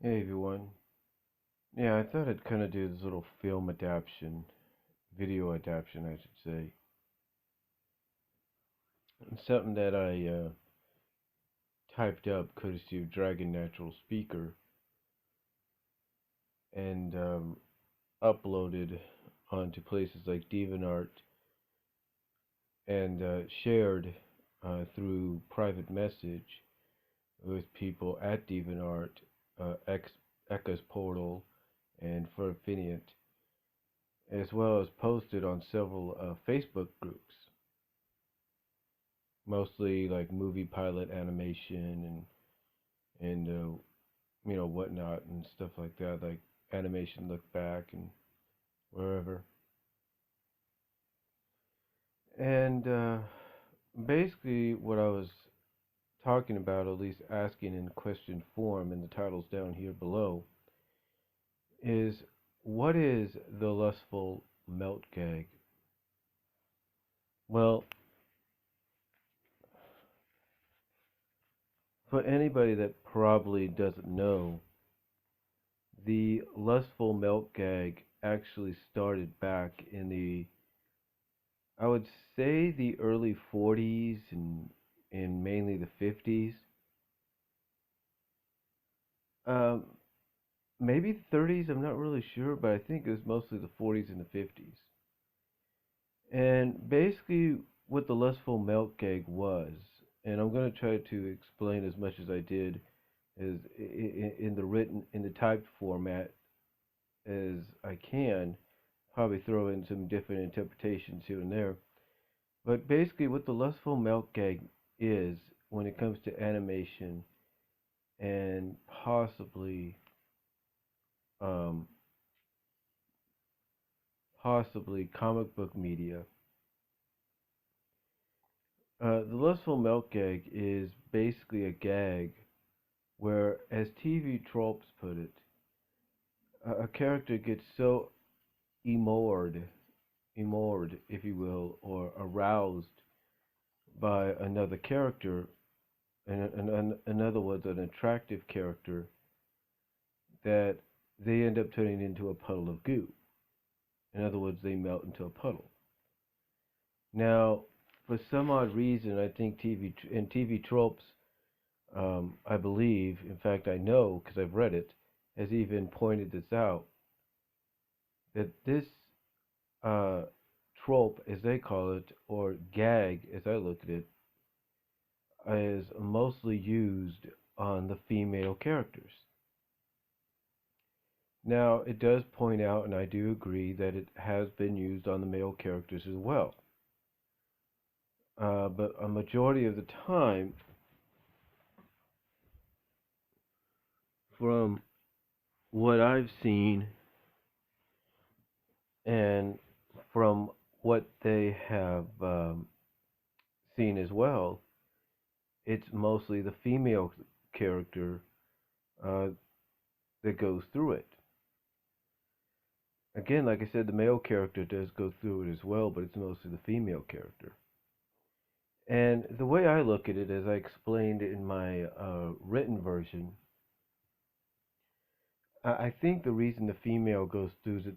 Hey everyone. Yeah, I thought I'd kind of do this little film adaptation, video adaptation, I should say. It's something that I typed up courtesy of Dragon Natural Speaker and uploaded onto places like DeviantArt and shared through private message with people at DeviantArt, Echo's Portal, and Furfinient, as well as posted on several Facebook groups, mostly like movie pilot animation and whatnot and stuff like that, like animation look back and wherever. And basically, what I was talking about, at least asking in question form, and the title's down here below, is what is the lustful melt gag? Well, for anybody that probably doesn't know, the lustful melt gag actually started back in the, I would say, the early 40s and mainly the 50s. Um, Maybe 30s, I'm not really sure, but I think it was mostly the 40s and the 50s. And basically, what the lustful melt gag was, and I'm going to try to explain as much as I did as in the written, in the typed format as I can, probably throw in some different interpretations here and there. But basically, what the lustful melt gag is when it comes to animation and um, possibly comic book media. The lustful melt gag is basically a gag where, as TV tropes put it, a character gets so enamored, if you will, or aroused by another character, and in other words, an attractive character, that they end up turning into a puddle of goo. In other words, they melt into a puddle. Now, for some odd reason, I think TV tropes, I believe, in fact, I know because I've read it, has even pointed this out, that this uh, trope, as they call it, or gag, as I look at it, is mostly used on the female characters. Now, it does point out, and I do agree, that it has been used on the male characters as well. But a majority of the time, from what I've seen and from what they have seen as well, it's mostly the female character uh, that goes through it. Again, like I said, the male character does go through it as well, but it's mostly the female character. And the way I look at it, as I explained in my written version, I think the reason the female goes through it,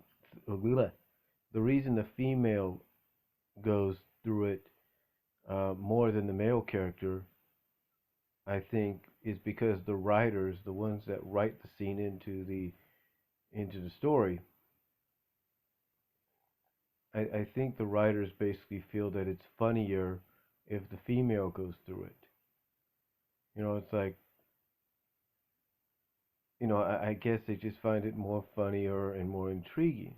the reason the female goes through it more than the male character, I think, is because the writers, the ones that write the scene into the story, I think the writers basically feel that it's funnier if the female goes through it. It's like, I guess they just find it more funnier and more intriguing.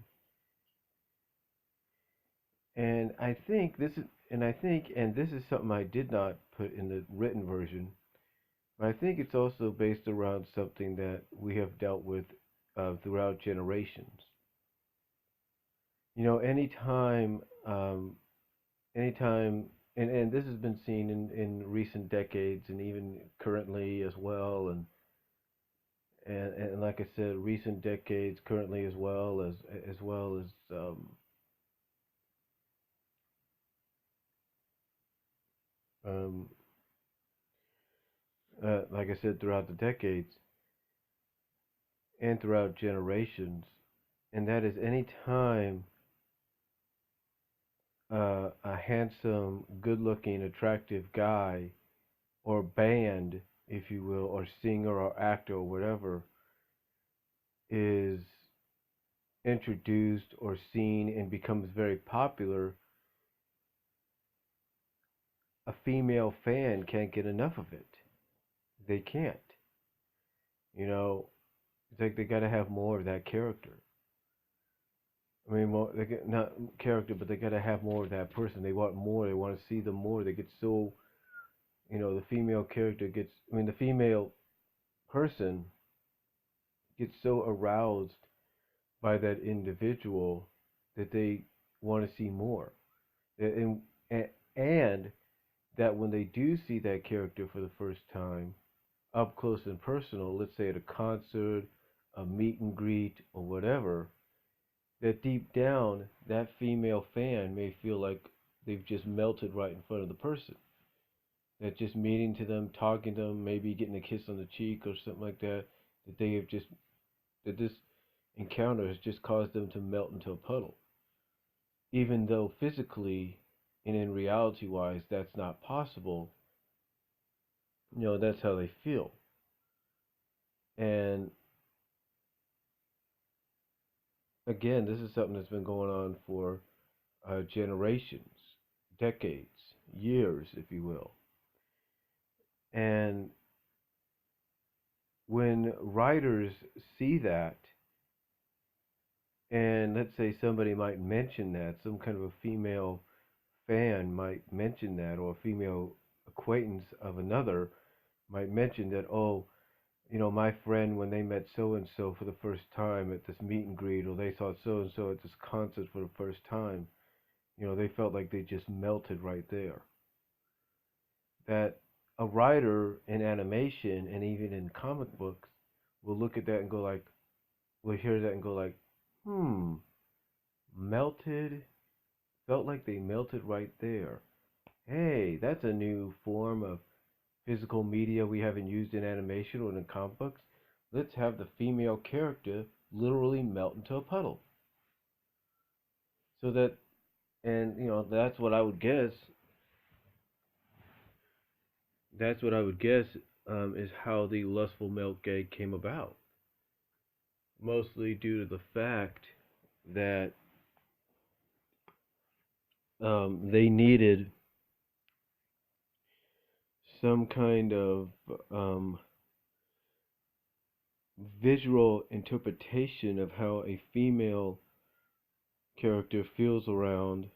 And I think this is, and this is something I did not put in the written version, but I think it's also based around something that we have dealt with throughout generations. Anytime, anytime, and this has been seen in recent decades and even currently as well, and like I said, recent decades currently as well as um, like I said, throughout the decades, and throughout generations, and that is any time a handsome, good-looking, attractive guy or band, if you will, or singer or actor or whatever is introduced or seen and becomes very popular, a female fan can't get enough of it. They can't. You know, it's like they got to have more of that character. I mean, more, they get, not character, but they got to have more of that person. They want more. They want to see them more. They get so, the female character gets, the female person gets so aroused by that individual that they want to see more. And, and that when they do see that character for the first time, up close and personal, let's say at a concert, a meet and greet, or whatever, that deep down, that female fan may feel like they've just melted right in front of the person. That just meeting to them, talking to them, maybe getting a kiss on the cheek or something like that, that they have just, that this encounter has just caused them to melt into a puddle. Even though physically and in reality wise that's not possible, that's how they feel. And again, this is something that's been going on for generations, decades, years, if you will. And when writers see that, and let's say somebody might mention that, some kind of a female fan might mention that, or a female acquaintance of another might mention that, oh, my friend, when they met so and so for the first time at this meet and greet, or they saw so and so at this concert for the first time, they felt like they just melted right there. That a writer in animation and even in comic books will look at that and go like, will hear that and go like, hmm, melted, felt like they melted right there. Hey, that's a new form of physical media we haven't used in animation or in comic books. Let's have the female character literally melt into a puddle. So that, and that's what I would guess. That's what I would guess is how the lustful milk gag came about. Mostly due to the fact that they needed some kind of um, visual interpretation of how a female character feels around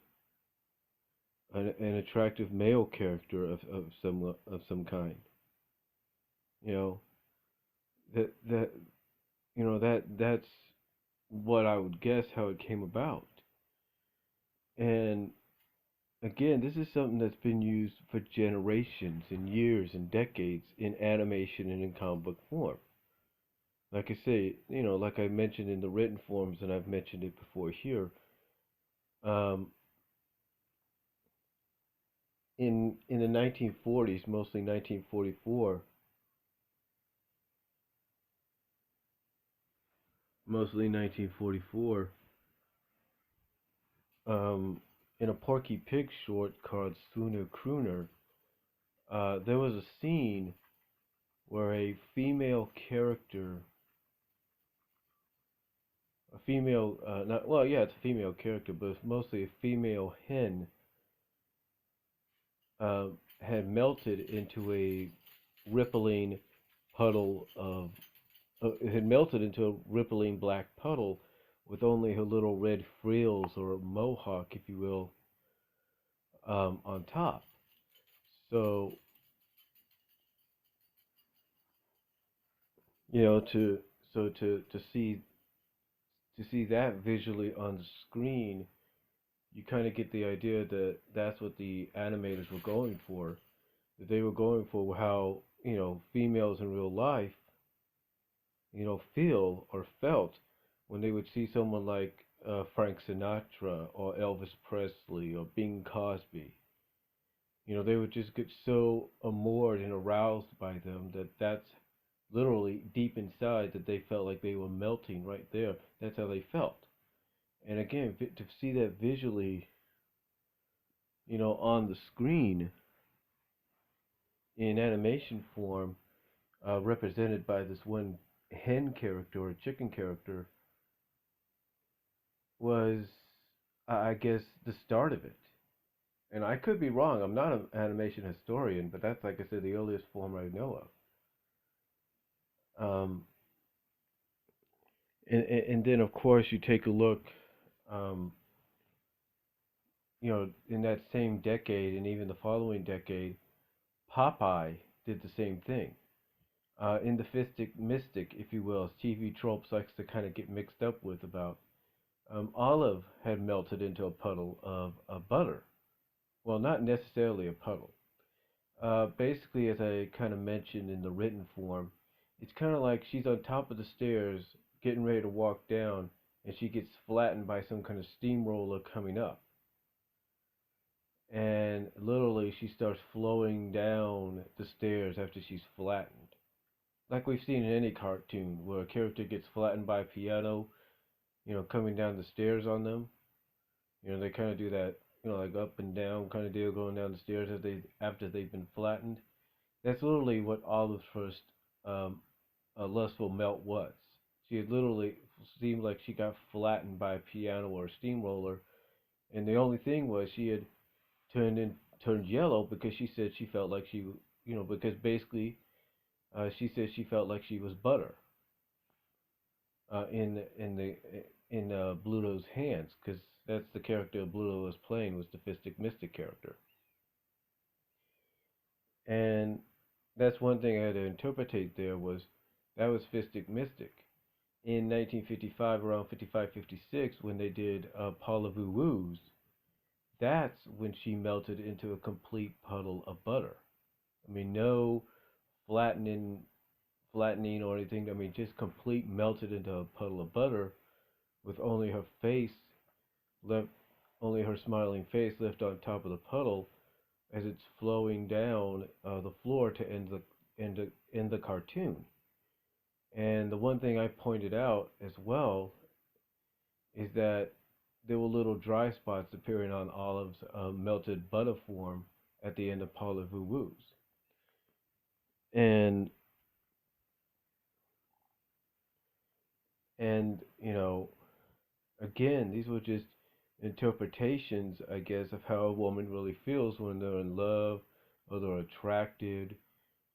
an attractive male character of some kind. You know that that's what I would guess how it came about. And again, this is something that's been used for generations and years and decades in animation and in comic book form. Like I say, like I mentioned in the written forms, and I've mentioned it before here. Um, in the 1940s, mostly 1944, mostly 1944, in a Porky Pig short called Swooner, Crooner, there was a scene where a female character, a female, not well, yeah, it's a female character, but it's mostly a female hen, uh, had melted into a rippling puddle of, it had melted into a rippling black puddle with only her little red frills or mohawk, if you will, on top. So, to see that visually on the screen, you kind of get the idea that that's what the animators were going for. That they were going for how females in real life feel or felt when they would see someone like Frank Sinatra or Elvis Presley or Bing Cosby. They would just get so amored and aroused by them that that's literally deep inside that they felt like they were melting right there. That's how they felt. And again, to see that visually, on the screen in animation form, represented by this one hen character or chicken character, was, I guess, the start of it. And I could be wrong. I'm not an animation historian, but that's, like I said, the earliest form I know of. And then, of course, you take a look, um, in that same decade and even the following decade, Popeye did the same thing. In the Fistic Mystic, if you will, as TV tropes likes to kind of get mixed up with about, Olive had melted into a puddle of butter. Well, not necessarily a puddle. Basically, as I kind of mentioned in the written form, it's kind of like she's on top of the stairs getting ready to walk down, and she gets flattened by some kind of steamroller coming up. And literally, she starts flowing down the stairs after she's flattened. Like we've seen in any cartoon where a character gets flattened by a piano, coming down the stairs on them. They kind of do that, like up and down kind of deal going down the stairs after they've been flattened. That's literally what Olive's first um, lustful melt was. She had literally seemed like she got flattened by a piano or a steamroller, and the only thing was she had turned yellow because she said she felt like because basically she said she felt like she was butter in Bluto's hands, because that's the character Bluto was playing, was the Fistic Mystic character. And that's one thing I had to interpretate there, was that was Fistic Mystic. In 1955, around 55, 56, when they did Paula Voo Woos, that's when she melted into a complete puddle of butter. I mean, no flattening, flattening or anything. I mean, just complete melted into a puddle of butter, with only her face left, only her smiling face left on top of the puddle as it's flowing down the floor to end the cartoon. And the one thing I pointed out as well is that there were little dry spots appearing on Olive's melted butter form at the end of Paula Voo Woos. And and again, these were just interpretations, I guess, of how a woman really feels when they're in love, or they're attracted,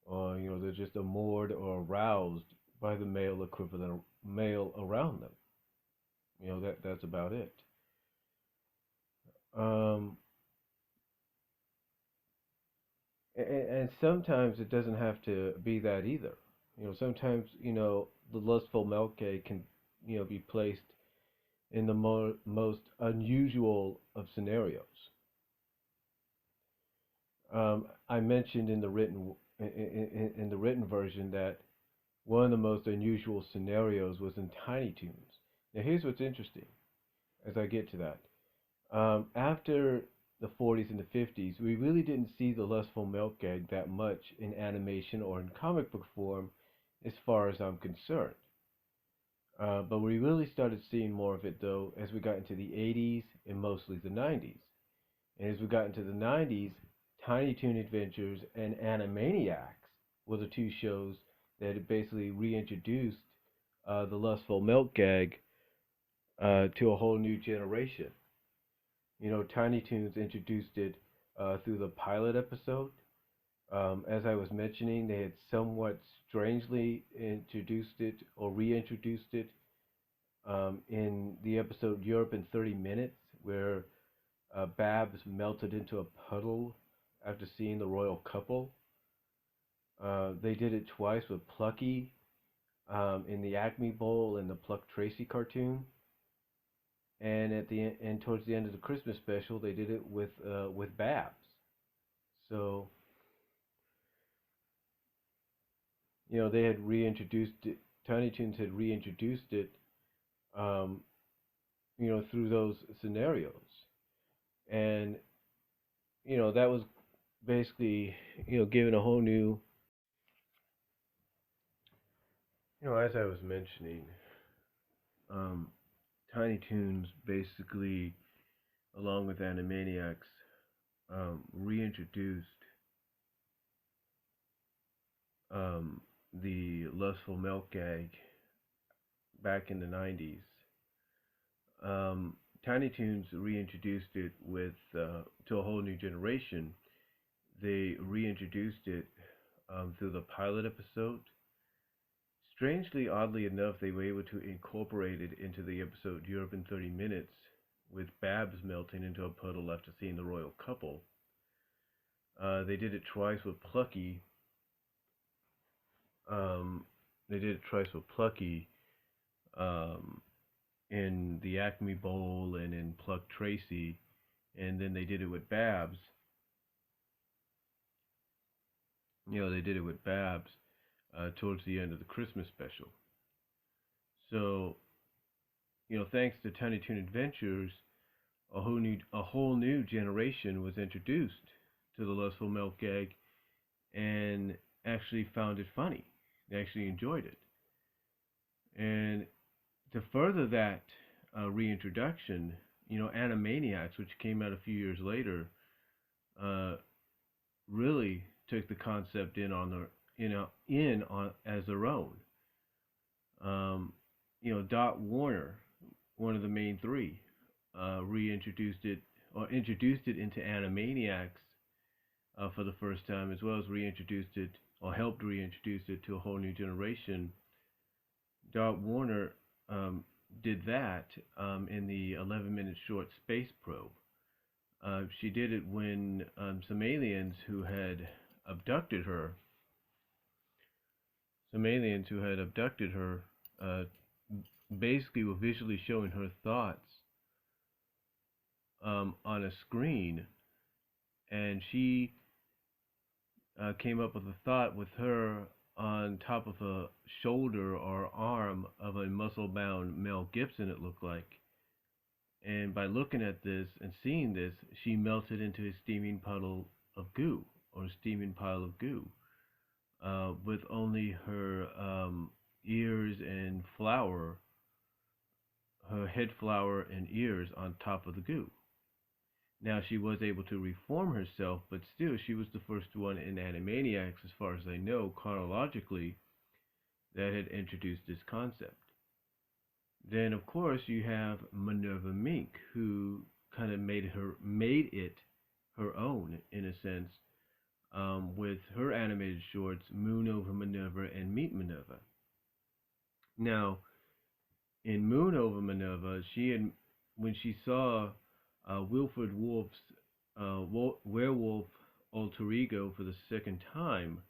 or they're just amored or aroused by the male equivalent male around them. That's about it. Um, and sometimes it doesn't have to be that either. Sometimes the lustful milk gag can be placed in the most unusual of scenarios. I mentioned in the written version that one of the most unusual scenarios was in Tiny Toons. Now, here's what's interesting as I get to that. After the 40s and the 50s, we really didn't see the lustful milk gag that much in animation or in comic book form, as far as I'm concerned. But we really started seeing more of it, though, as we got into the 80s and mostly the 90s. And as we got into the 90s, Tiny Toon Adventures and Animaniacs were the two shows that had basically reintroduced the lustful milk gag to a whole new generation. Tiny Toons introduced it through the pilot episode. As I was mentioning, they had somewhat strangely introduced it or reintroduced it in the episode Europe in 30 Minutes, where Babs melted into a puddle after seeing the royal couple. They did it twice with Plucky in the Acme Bowl and the Pluck Tracy cartoon. And towards the end of the Christmas special, they did it with Babs. So they had reintroduced it. Tiny Toons had reintroduced it, um, through those scenarios, and that was basically giving a whole new As I was mentioning, um, Tiny Toons basically, along with Animaniacs, reintroduced the lustful milk gag back in the 90s. Tiny Toons reintroduced it to a whole new generation. They reintroduced it through the pilot episode. Strangely, oddly enough, they were able to incorporate it into the episode Europe in 30 Minutes, with Babs melting into a puddle after seeing the royal couple. They did it twice with Plucky. Um, they did it twice with Plucky um, in the Acme Bowl and in Pluck Tracy, and then they did it with Babs. They did it with Babs towards the end of the Christmas special. So, thanks to Tiny Toon Adventures, a whole new generation was introduced to the lustful milk gag and actually found it funny. They actually enjoyed it. And to further that reintroduction, Animaniacs, which came out a few years later, uh, really took the concept in on as their own. Um, Dot Warner, one of the main three, reintroduced it or introduced it into Animaniacs for the first time, as well as reintroduced it or helped reintroduce it to a whole new generation. Dot Warner did that in the 11-minute short Space Probe. She did it when abducted her, some aliens who had abducted her, uh, basically were visually showing her thoughts on a screen, and she came up with a thought with her on top of a shoulder or arm of a muscle-bound Mel Gibson, it looked like. And by looking at this and seeing this, she melted into a steaming puddle of goo, or a steaming pile of goo, with only her ears and her head flower and ears on top of the goo. Now, she was able to reform herself, but still, she was the first one in Animaniacs, as far as I know, chronologically, that had introduced this concept. Then, of course, you have Minerva Mink, who kind of made it her own, in a sense, with her animated shorts, Moon Over Minerva and Meet Minerva. Now, in Moon Over Minerva, when she saw Wilfred Wolf's werewolf alter ego for the second time,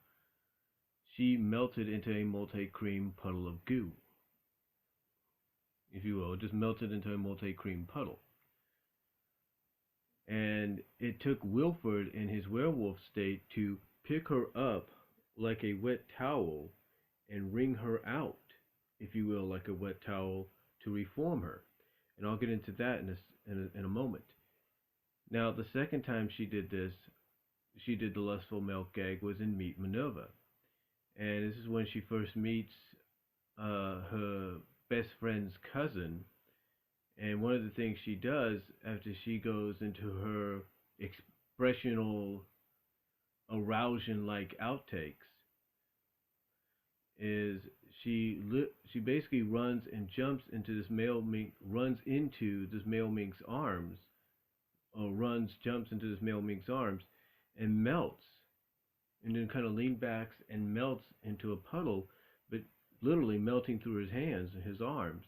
she melted into a multi-cream puddle of goo, if you will, just melted into a multi-cream puddle. And it took Wilfred in his werewolf state to pick her up like a wet towel and wring her out, if you will, like a wet towel, to reform her. And I'll get into that in a moment. Now, the second time she did this, she did the lustful milk gag, was in Meet Minerva. And this is when she first meets her best friend's cousin. And one of the things she does after she goes into her expressional arousing like outtakes is she basically runs and jumps into this male mink, runs into this male mink's arms, or jumps into this male mink's arms, and melts, and then kind of leans back and melts into a puddle, but literally melting through his hands and his arms.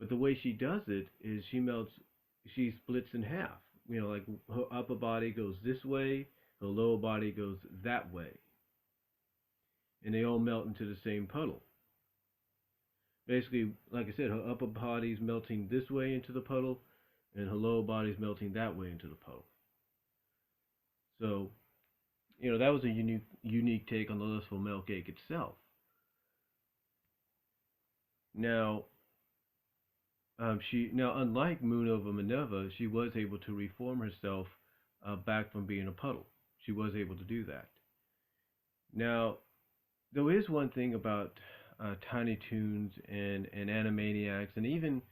But the way she does it is she splits in half. Like her upper body goes this way, her lower body goes that way, and they all melt into the same puddle. Basically, like I said, her upper body's melting this way into the puddle, and her lower body's melting that way into the puddle. So, that was a unique take on the lustful milk cake itself. Now, unlike Moon over Minerva, she was able to reform herself back from being a puddle. She was able to do that. Now, there is one thing about Tiny Toons and Animaniacs, and even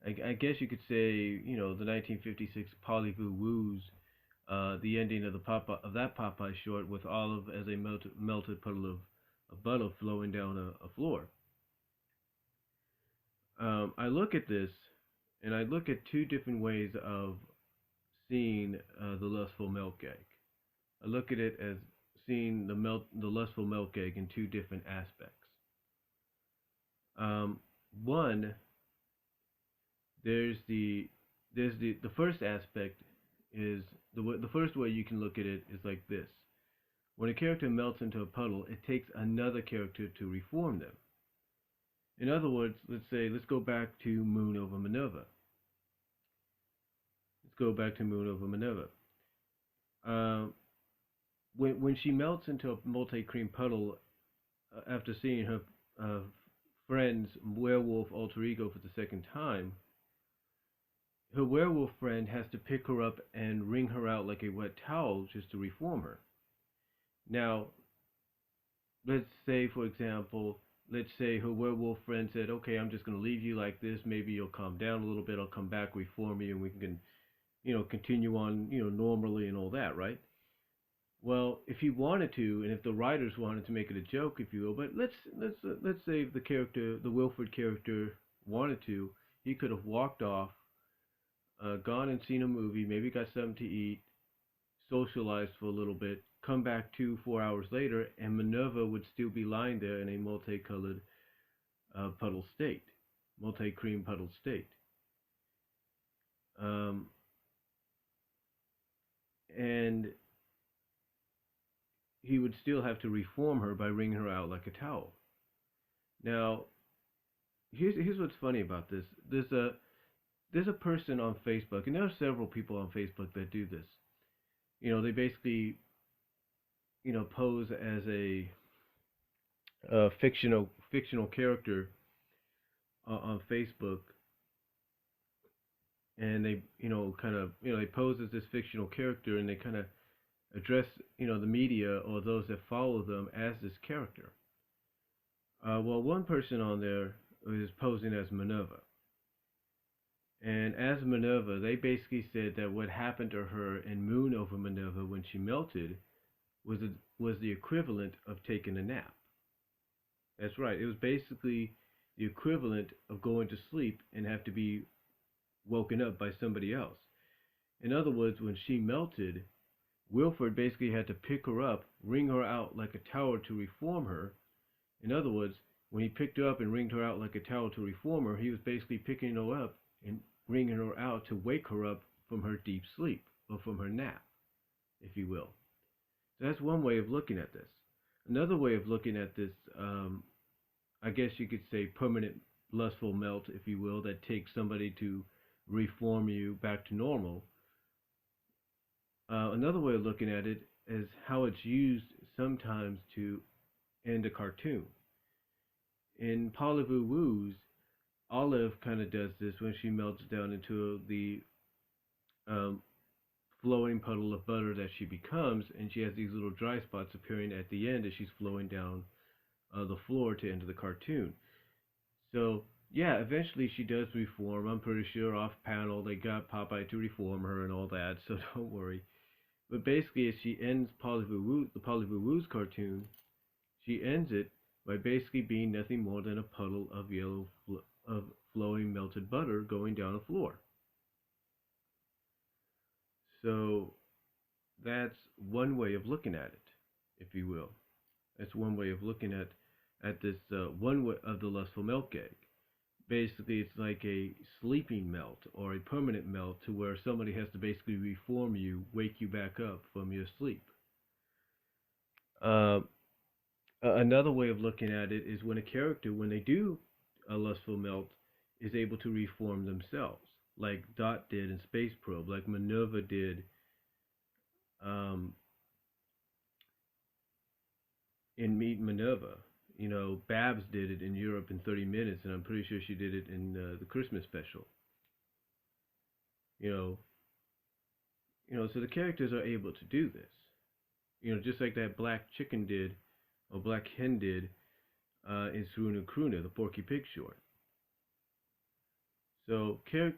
I guess you could say, the 1956 Polyvoo Woos, the ending of that Popeye short with Olive as a melted puddle of butter flowing down a floor. I look at this, and I look at two different ways of seeing the lustful milk egg. I look at it as seeing the lustful milk egg in two different aspects. One, there's the first aspect is the first way you can look at it is like this. When a character melts into a puddle, it takes another character to reform them. In other words, let's go back to Moon over Minerva. Let's go back to Moon over Minerva. When she melts into a multi-cream puddle after seeing her friend's werewolf alter ego for the second time, her werewolf friend has to pick her up and wring her out like a wet towel just to reform her. Now, let's say, for example, let's say her werewolf friend said, "Okay, I'm just going to leave you like this. Maybe you'll calm down a little bit. I'll come back, reform you, and we can, continue on, normally and all that, right?" Well, if he wanted to, and if the writers wanted to make it a joke, if you will, but let's say if the Wilford character wanted to, he could have walked off, gone and seen a movie, maybe got something to eat, socialized for a little bit, come back 4 hours later, and Minerva would still be lying there in a multicolored puddle state, multi-cream puddle state. And he would still have to reform her by wringing her out like a towel. Now, here's what's funny about this. There's a person on Facebook, and there are several people on Facebook that do this. They basically, pose as a fictional character on Facebook, and they, they pose as this fictional character, and they kind of address, the media or those that follow them as this character. Well, one person on there is posing as Minerva. And as Minerva, they basically said that what happened to her in Moon over Minerva when she melted was the equivalent of taking a nap. That's right. It was basically the equivalent of going to sleep and have to be woken up by somebody else. In other words, when she melted, Wilford basically had to pick her up, wring her out like a towel to reform her. In other words, when he picked her up and wringed her out like a towel to reform her, he was basically picking her up and wringing her out to wake her up from her deep sleep, or from her nap, if you will. So that's one way of looking at this. Another way of looking at this, I guess you could say permanent lustful melt, if you will, that takes somebody to reform you back to normal. Another way of looking at it is how it's used sometimes to end a cartoon. In Polyvoo Woos, Olive kind of does this when she melts down into the flowing puddle of butter that she becomes, and she has these little dry spots appearing at the end as she's flowing down the floor to enter the cartoon. So, yeah, eventually she does reform. I'm pretty sure off panel they got Popeye to reform her and all that, so don't worry. But basically, as she ends the Polyvoo Woos cartoon, she ends it by basically being nothing more than a puddle of of flowing melted butter going down a floor. So that's one way of looking at it, if you will. That's one way of looking at this one way of the lustful milk egg. Basically, it's like a sleeping melt or a permanent melt to where somebody has to basically reform you, wake you back up from your sleep. Another way of looking at it is when a character, when they do a lustful melt, is able to reform themselves, like Dot did in Space Probe, like Minerva did in Meet Minerva. Babs did it in Europe in 30 minutes, and I'm pretty sure she did it in the Christmas special. So the characters are able to do this. Just like that black chicken did, or black hen did, in Swooner Crooner, the Porky Pig short. So, so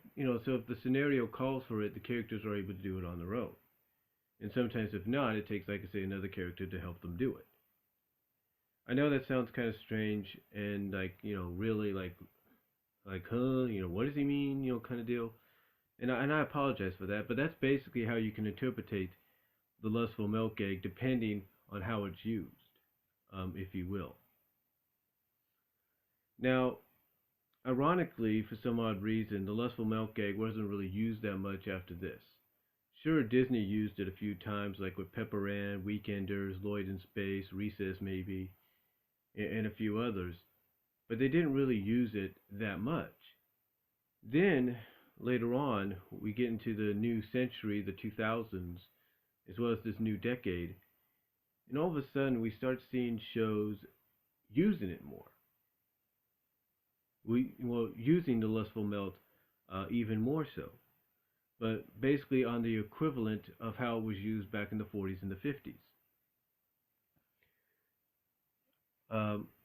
if the scenario calls for it, the characters are able to do it on their own. And sometimes, if not, it takes, like I say, another character to help them do it. I know that sounds kind of strange and really huh, what does he mean, kind of deal. And I apologize for that, but that's basically how you can interpret the lustful milk egg depending on how it's used, if you will. Now, ironically, for some odd reason, the lustful milk egg wasn't really used that much after this. Sure, Disney used it a few times, like with Pepper Ann, Weekenders, Lloyd in Space, Recess maybe, and a few others, but they didn't really use it that much. Then, later on, we get into the new century, the 2000s, as well as this new decade, and all of a sudden we start seeing shows using it more. Using the lustful melt even more so, but basically on the equivalent of how it was used back in the 40s and the 50s.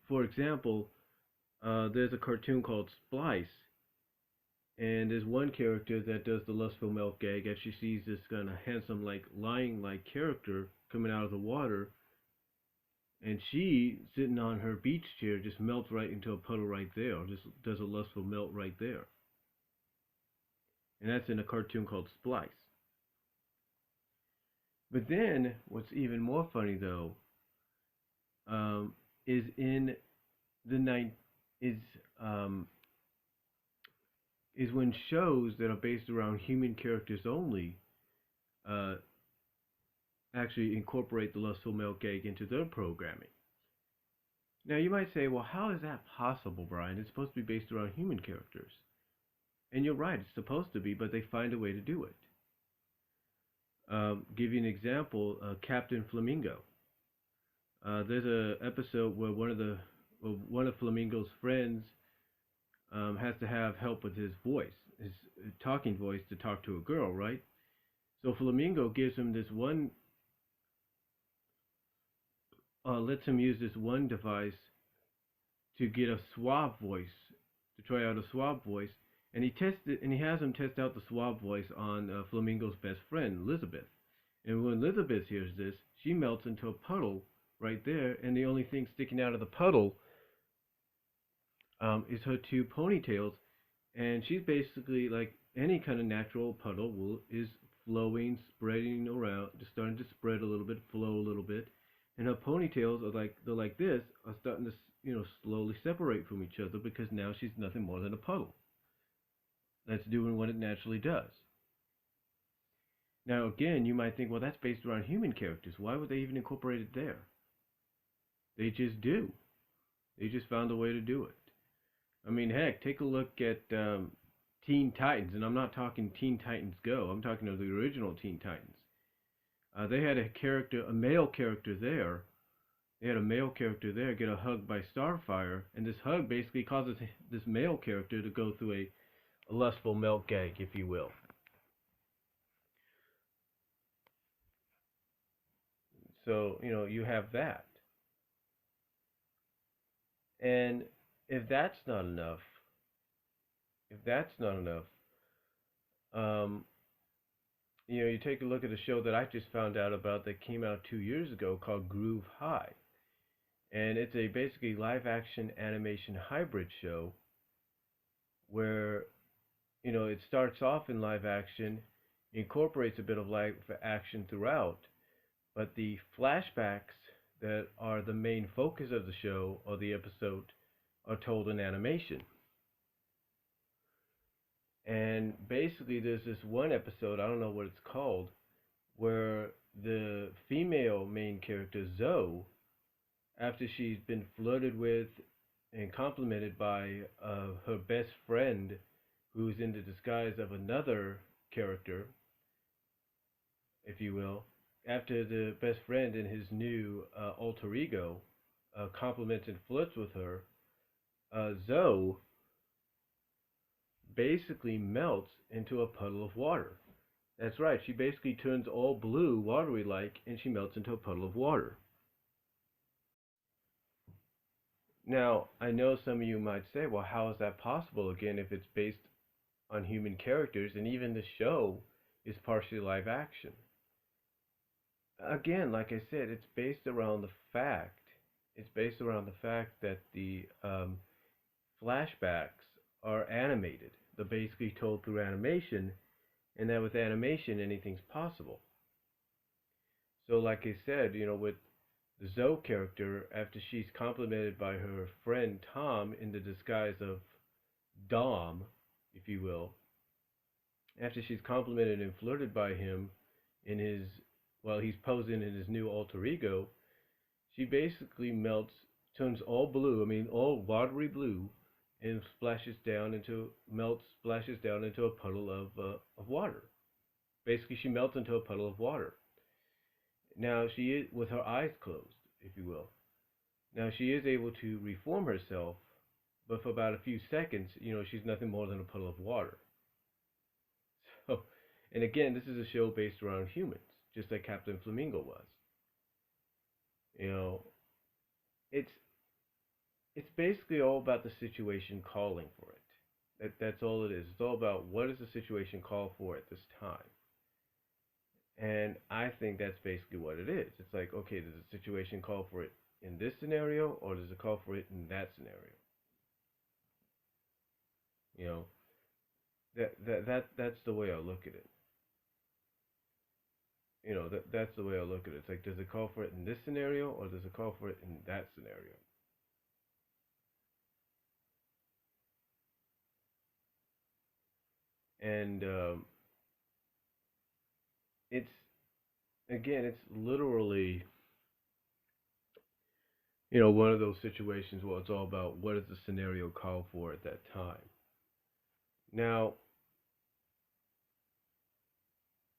For example, there's a cartoon called Splice, and there's one character that does the lustful milk gag as she sees this kind of handsome, lion-like character coming out of the water, and she, sitting on her beach chair, just melts right into a puddle right there, or just does a lustful melt right there. And that's in a cartoon called Splice. But then, what's even more funny though, is in the is when shows that are based around human characters only actually incorporate the lustful milk egg into their programming. Now you might say, well, how is that possible, Brian? It's supposed to be based around human characters. And you're right, it's supposed to be, but they find a way to do it. Give you an example, Captain Flamingo. There's an episode where one of Flamingo's friends has to have help with his voice, his talking voice, to talk to a girl, right? So Flamingo gives him this one, lets him use this one device to get a swab voice, to try out a swab voice, and he has him test out the swab voice on Flamingo's best friend, Elizabeth. And when Elizabeth hears this, she melts into a puddle right there, and the only thing sticking out of the puddle is her two ponytails, and she's basically like any kind of natural puddle is flowing, spreading around, just starting to spread a little bit, flow a little bit, and her ponytails they're like this, are starting to slowly separate from each other because now she's nothing more than a puddle that's doing what it naturally does. Now again, you might think, well, that's based around human characters. Why would they even incorporate it there? They just do. They just found a way to do it. I mean, heck, take a look at Teen Titans, and I'm not talking Teen Titans Go. I'm talking of the original Teen Titans. They had a male character there. They had a male character there get a hug by Starfire, and this hug basically causes this male character to go through a lustful milk gag, if you will. So, you have that. And if that's not enough, you take a look at a show that I just found out about that came out 2 years ago called Groove High. And it's a basically live action animation hybrid show where, it starts off in live action, incorporates a bit of live action throughout, but the flashbacks that are the main focus of the show or the episode are told in animation. And basically there's this one episode, I don't know what it's called, where the female main character, Zoe, after she's been flirted with and complimented by her best friend, who's in the disguise of another character, if you will, after the best friend and his new alter ego compliments and flirts with her, Zoe basically melts into a puddle of water. That's right, she basically turns all blue, watery-like, and she melts into a puddle of water. Now, I know some of you might say, well, how is that possible again if it's based on human characters and even the show is partially live action? Again, like I said, it's based around the fact that the flashbacks are animated. They're basically told through animation, and that with animation, anything's possible. So, like I said, with the Zoe character, after she's complimented by her friend Tom in the disguise of Dom, if you will, after she's complimented and flirted by him in his, while he's posing in his new alter ego, she basically melts, turns all blue, I mean all watery blue, and splashes down into a puddle of water. Basically, she melts into a puddle of water. Now she is with her eyes closed, if you will. Now she is able to reform herself, but for about a few seconds, she's nothing more than a puddle of water. So, and again, this is a show based around humans, just like Captain Flamingo was. You know, it's it's basically all about the situation calling for it. That's all it is. It's all about what does the situation call for at this time. And I think that's basically what it is. It's like, okay, does the situation call for it in this scenario, or does it call for it in that scenario? You know, that's the way I look at it. That's the way I look at it. It's like, does it call for it in this scenario, or does it call for it in that scenario? And it's again, it's literally one of those situations where it's all about what does the scenario call for at that time. Now,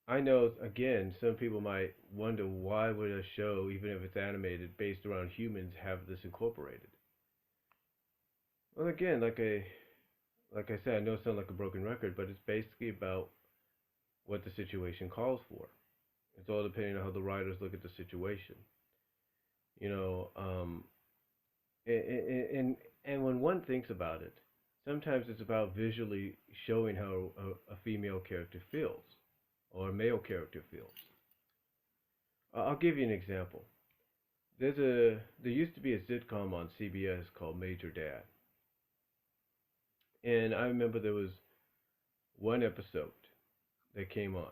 I know again, some people might wonder why would a show, even if it's animated, based around humans, have this incorporated? Well, again, like I said, I know it sounds like a broken record, but it's basically about what the situation calls for. It's all depending on how the writers look at the situation. You know, and when one thinks about it, sometimes it's about visually showing how a female character feels or a male character feels. I'll give you an example. There used to be a sitcom on CBS called Major Dad, and I remember there was one episode that came on,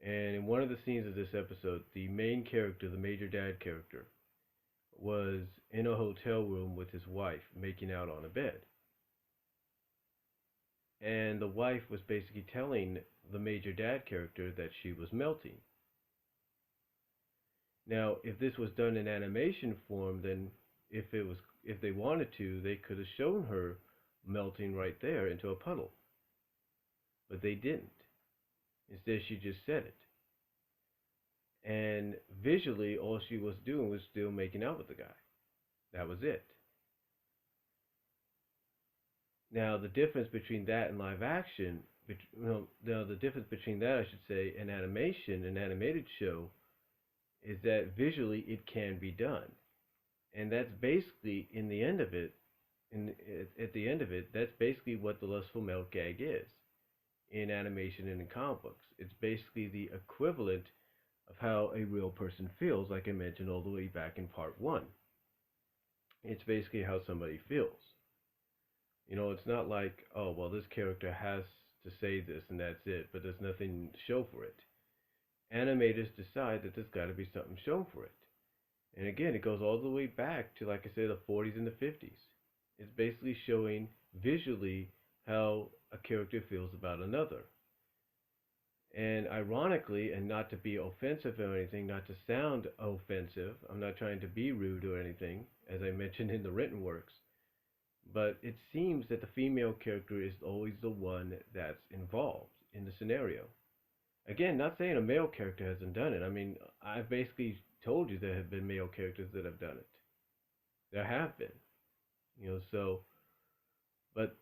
and in one of the scenes of this episode, the main character, the Major Dad character, was in a hotel room with his wife making out on a bed. And the wife was basically telling the Major Dad character that she was melting. Now, if this was done in animation form, then if they wanted to, they could have shown her melting right there into a puddle. But they didn't. Instead, she just said it. And visually, all she was doing was still making out with the guy. That was it. Now, the difference between that and live action, now the difference between that, I should say, and animation, an animated show, is that visually it can be done, and that's basically in the end of it. At the end of it, that's basically what the lustful male gag is in animation and in comic books. It's basically the equivalent of how a real person feels, like I mentioned all the way back in part one. It's basically how somebody feels. It's not like, oh, well, this character has to say this and that's it, but there's nothing to show for it. Animators decide that there's got to be something shown for it. And again, it goes all the way back to, like I said, the 40s and the 50s. It's basically showing visually how a character feels about another. And ironically, and not to be offensive or anything, not to sound offensive, I'm not trying to be rude or anything, as I mentioned in the written works, but it seems that the female character is always the one that's involved in the scenario. Again, not saying a male character hasn't done it. I mean, I've basically told you there have been male characters that have done it. There have been, so, but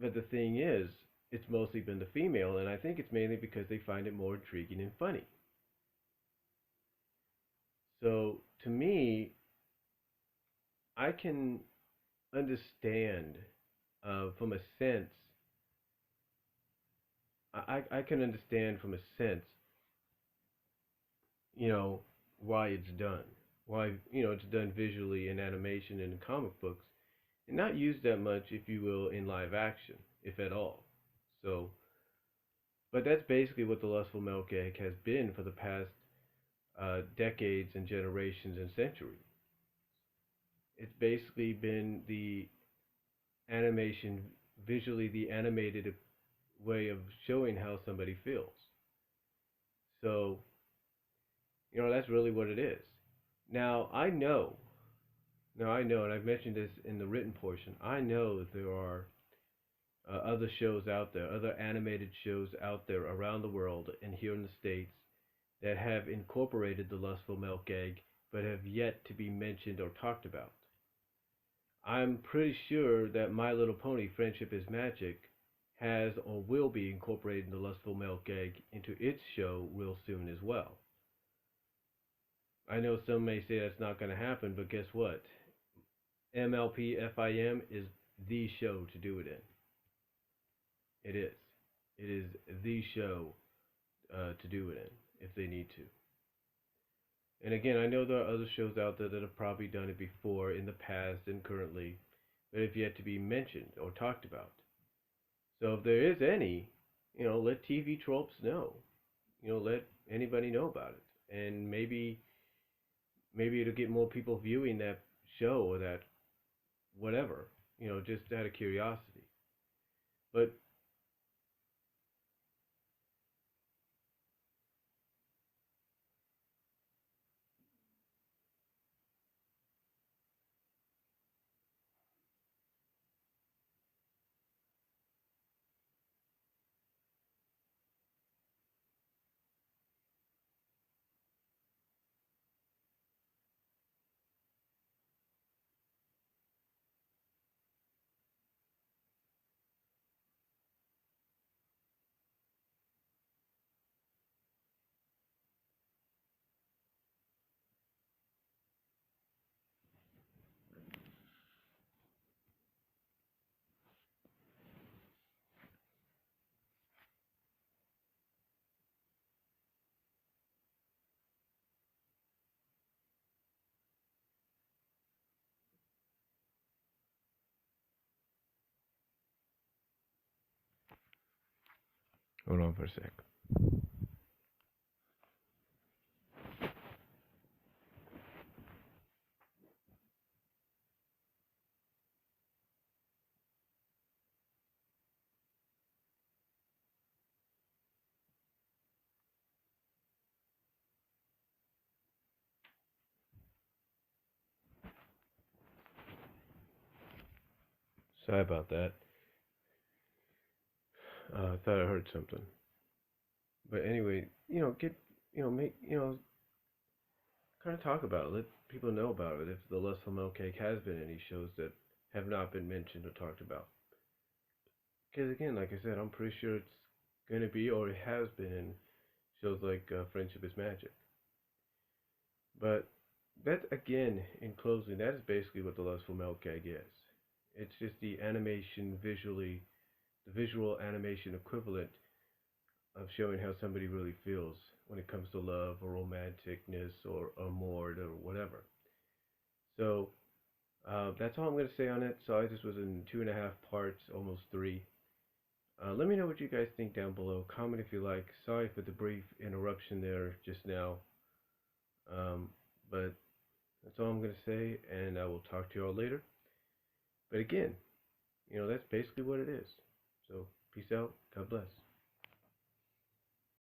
the thing is, it's mostly been the female, and I think it's mainly because they find it more intriguing and funny. So, to me, I can understand, from a sense, I can understand from a sense, you know, why it's done. Why, it's done visually in animation and in comic books, and not used that much, if you will, in live action, if at all. So, but that's basically what the Lustful Milk Egg has been for the past decades and generations and centuries. It's basically been the animation, visually the animated way of showing how somebody feels. So, that's really what it is. Now, and I've mentioned this in the written portion, I know that there are other shows out there, other animated shows out there around the world and here in the States that have incorporated the Lustful Milk Egg but have yet to be mentioned or talked about. I'm pretty sure that My Little Pony Friendship is Magic has or will be incorporating the Lustful Milk Egg into its show real soon as well. I know some may say that's not going to happen, but guess what? MLP FIM is the show to do it in. It is. It is the show to do it in if they need to. And again, I know there are other shows out there that have probably done it before in the past and currently, but have yet to be mentioned or talked about. So if there is any, let TV tropes know. Let anybody know about it, and maybe it'll get more people viewing that show or that whatever, just out of curiosity. But hold on for a sec. Sorry about that. I thought I heard something. But anyway, get, make, kind of talk about it. Let people know about it. If the Lustful Milk Cake has been any shows that have not been mentioned or talked about. Because again, like I said, I'm pretty sure it's going to be or it has been in shows like Friendship is Magic. But that, again, in closing, that is basically what the Lustful Milk Cake is. It's just the animation visually, the visual animation equivalent of showing how somebody really feels when it comes to love or romanticness or amour or whatever. So that's all I'm going to say on it. Sorry, this was in 2.5 parts, almost 3. Let me know what you guys think down below. Comment if you like. Sorry for the brief interruption there just now. But that's all I'm going to say, and I will talk to you all later. But again, that's basically what it is. So, peace out. God bless.